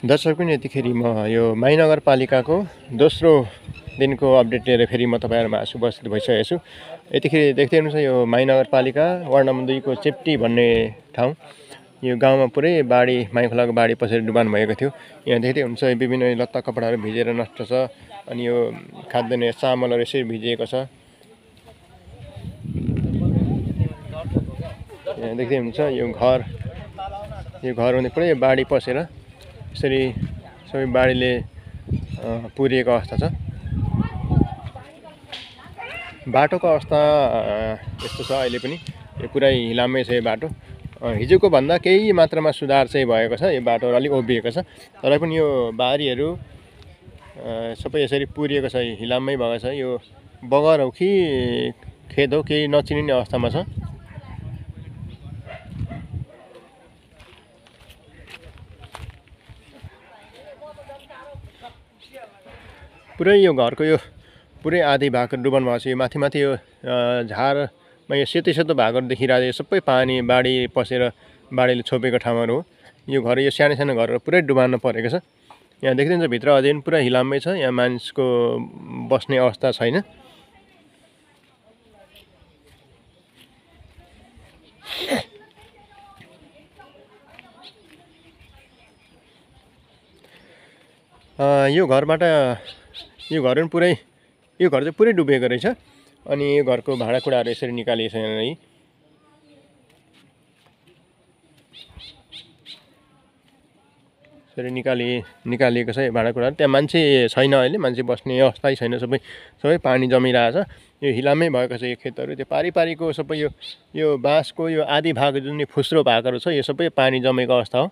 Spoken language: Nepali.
दर्शक पनि यतिखेर म यो माई नगरपालिकाको दोस्रो दिनको अपडेट लिएर फेरि म तपाईँहरूमा उपस्थित भइसकेको छु। यतिखेर देख्दै हुनुहुन्छ यो माई नगरपालिका वार्ड नम्बर 2 को चेप्टी भन्ने ठाउँ। यो गाउँमा पुरै बाढी माइखोलाको बाढी पसेर डुबान भएको थियो। यहाँ देख्दै हुनुहुन्छ विभिन्न लत्ता कपडाहरू भिजेर नष्ट छ। अनि यो खाद्यान्न चामलहरू यसरी भिजिएको छ। यहाँ देख्दै हुनुहुन्छ यो घर भने पुरै बाढी पसेर यसरी सबै बाढीले पुरिएको अवस्था छ। बाटोको अवस्था यस्तो छ अहिले पनि यो पुरै हिलामै छ यो बाटो। हिजोको भन्दा केही मात्रामा सुधार चाहिँ भएको छ। यो बाटो अलिक उभिएको छ तर पनि यो बारीहरू सबै यसरी पुरिएको छ, हिलामै भएको छ। यो बगर हो कि खेत हो केही नचिनिने अवस्थामा छ। पुरै यो घरको यो पुरै आधी भाग डुबान भएको छ। यो माथि यो झारमा यो सेतो भागहरू देखिरहेको छ। यो सबै पानी बाढी पसेर बाढीले छोपेको ठाउँहरू हो। यो घर यो सानो घरहरू पुरै डुबान परेको छ। यहाँ देख्दै हुन्छ भित्र अझै पनि पुरा हिलामै छ। यहाँ मानिसको बस्ने अवस्था छैन। यो घरबाट यो घर चाहिँ पुरै डुबेको रहेछ। अनि यो घरको भाँडाकुँडाहरू यसरी निकालिएको छ। यहाँनिर यसरी निकालिएको छ यो भाँडाकुँडाहरू। त्यहाँ मान्छे छैन, अहिले मान्छे बस्ने अवस्था छैन। सबै पानी जमिरहेछ। यो हिलामै भएको छ यो खेतहरू। त्यो पारिको सबै यो बाँसको यो आधी भाग जुन फुस्रो भागहरू छ यो सबै पानी जमेको अवस्था हो।